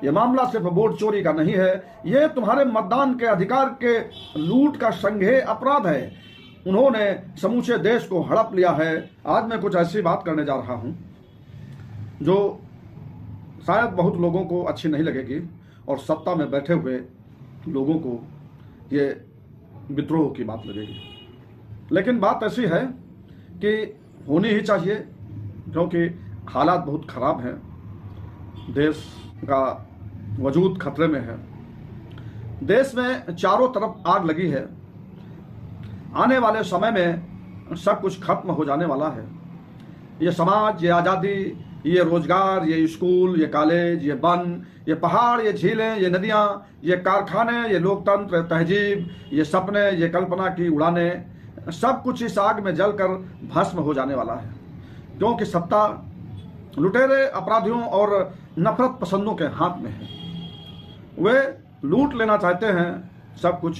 ये मामला सिर्फ वोट चोरी का नहीं है, ये तुम्हारे मतदान के अधिकार के लूट का संज्ञेय अपराध है। उन्होंने समूचे देश को हड़प लिया है। आज मैं कुछ ऐसी बात करने जा रहा हूं जो शायद बहुत लोगों को अच्छी नहीं लगेगी और सत्ता में बैठे हुए लोगों को ये विद्रोह की बात लगेगी, लेकिन बात ऐसी है कि होनी ही चाहिए क्योंकि हालात बहुत खराब हैं, देश का वजूद खतरे में है, देश में चारों तरफ आग लगी है। आने वाले समय में सब कुछ खत्म हो जाने वाला है। ये समाज, ये आज़ादी, ये रोजगार, ये स्कूल, ये कॉलेज, ये वन, ये पहाड़, ये झीलें, ये नदियाँ, ये कारखाने, ये लोकतंत्र, तहजीब, ये सपने, ये कल्पना की उड़ानें, सब कुछ इस आग में जलकर भस्म हो जाने वाला है, क्योंकि सत्ता लुटेरे, अपराधियों और नफरत पसंदों के हाथ में है। वे लूट लेना चाहते हैं सब कुछ,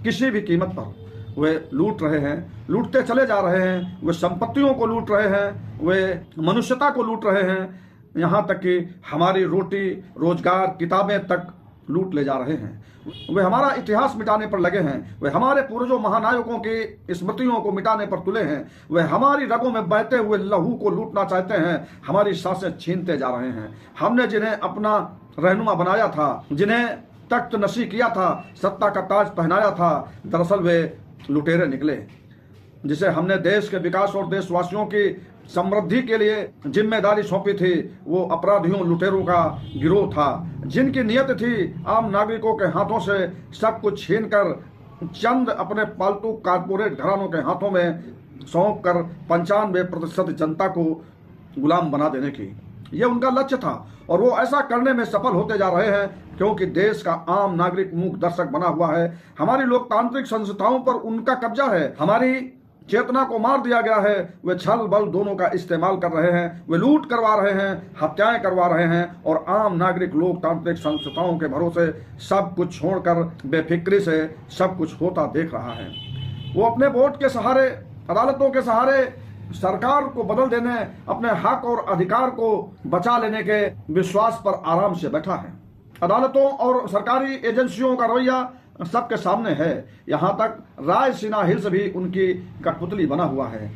किसी भी कीमत पर वे लूट रहे हैं, लूटते चले जा रहे हैं। वे संपत्तियों को लूट रहे हैं, वे मनुष्यता को लूट रहे हैं, यहाँ तक कि हमारी रोटी, रोजगार, किताबें तक लूट ले जा रहे हैं। वे हमारा इतिहास मिटाने पर लगे हैं, वे हमारे पूर्वजों महानायकों की स्मृतियों को मिटाने पर तुले हैं, वे हमारी रगों में बहते हुए लहू को लूटना चाहते हैं, हमारी सांसें छीनते जा रहे हैं। हमने जिन्हें अपना रहनुमा बनाया था, जिन्हें तख्त नशी किया था, सत्ता का ताज पहनाया था, दरअसल वे लुटेरे निकले। जिसे हमने देश के विकास और देशवासियों की समृद्धि के लिए जिम्मेदारी सौंपी थी, वो अपराधियों, लुटेरों का गिरोह था, जिनकी नियत थी आम नागरिकों के हाथों से सब कुछ छीनकर चंद अपने पालतू कारपोरेट घरानों के हाथों में सौंप कर 95% जनता को गुलाम बना देने की। ये उनका लक्ष्य था और वो ऐसा करने में सफल होते जा रहे हैं, क्योंकि देश का आम नागरिक मूक दर्शक बना हुआ है। हमारी लोकतांत्रिक संस्थाओं पर उनका कब्जा है, हमारी चेतना को मार दिया गया है। वे छल बल दोनों का इस्तेमाल कर रहे हैं, वे लूट करवा रहे हैं, हत्याएं करवा रहे हैं और आम नागरिक लोकतांत्रिक संस्थाओं के भरोसे सब कुछ छोड़कर बेफिक्री से सब कुछ होता देख रहा है। वो अपने वोट के सहारे, अदालतों के सहारे सरकार को बदल देने, अपने हक और अधिकार को बचा लेने के विश्वास पर आराम से बैठा है। अदालतों और सरकारी एजेंसियों का रवैया सबके सामने है। यहाँ तक रायसीना हिल्स भी उनकी कठपुतली बना हुआ है।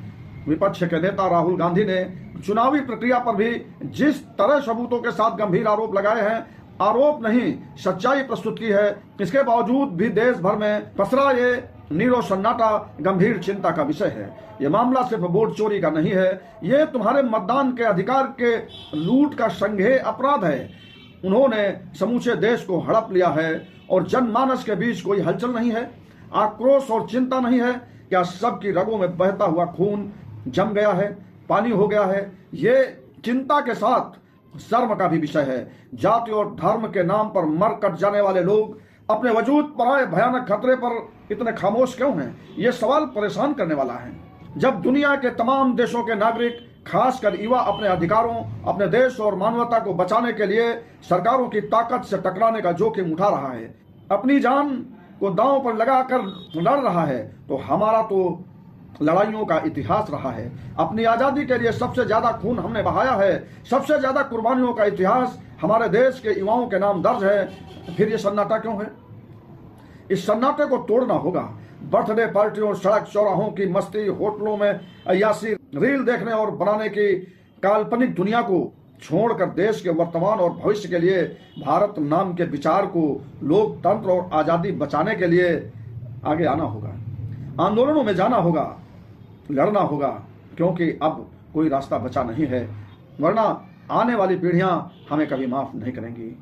विपक्ष के नेता राहुल गांधी ने चुनावी प्रक्रिया पर भी जिस तरह सबूतों के साथ गंभीर आरोप लगाए हैं, आरोप नहीं सच्चाई प्रस्तुत की है, इसके बावजूद भी देश भर में पसरा ये नीरो सन्नाटा गंभीर चिंता का विषय है। ये मामला सिर्फ वोट चोरी का नहीं है, ये तुम्हारे मतदान के अधिकार के लूट का संज्ञेय अपराध है। उन्होंने समूचे देश को हड़प लिया है और जनमानस के बीच कोई हलचल नहीं है, आक्रोश और चिंता नहीं है। क्या सबकी रगों में बहता हुआ खून जम गया है, पानी हो गया है? ये चिंता के साथ शर्म का भी विषय है। जाति और धर्म के नाम पर मर कट जाने वाले लोग अपने वजूद पर आए भयानक खतरे पर इतने खामोश क्यों हैं? ये सवाल परेशान करने वाला है। जब दुनिया के तमाम देशों के नागरिक, खासकर युवा, अपने अधिकारों, अपने देश और मानवता को बचाने के लिए सरकारों की ताकत से टकराने का जोखिम उठा रहा है, अपनी जान को दांव पर लगाकर लड़ रहा है, तो हमारा तो लड़ाइयों का इतिहास रहा है। अपनी आज़ादी के लिए सबसे ज्यादा खून हमने बहाया है, सबसे ज्यादा कुर्बानियों का इतिहास हमारे देश के युवाओं के नाम दर्ज है। फिर ये सन्नाटा क्यों है? इस सन्नाटे को तोड़ना होगा। बर्थडे पार्टियों, सड़क चौराहों की मस्ती, होटलों में अय्यासी, रील देखने और बनाने की काल्पनिक दुनिया को छोड़कर देश के वर्तमान और भविष्य के लिए भारत नाम के विचार को, लोकतंत्र और आज़ादी बचाने के लिए आगे आना होगा। आंदोलनों में जाना होगा, लड़ना होगा, क्योंकि अब कोई रास्ता बचा नहीं है, वरना आने वाली पीढ़ियां हमें कभी माफ नहीं करेंगी।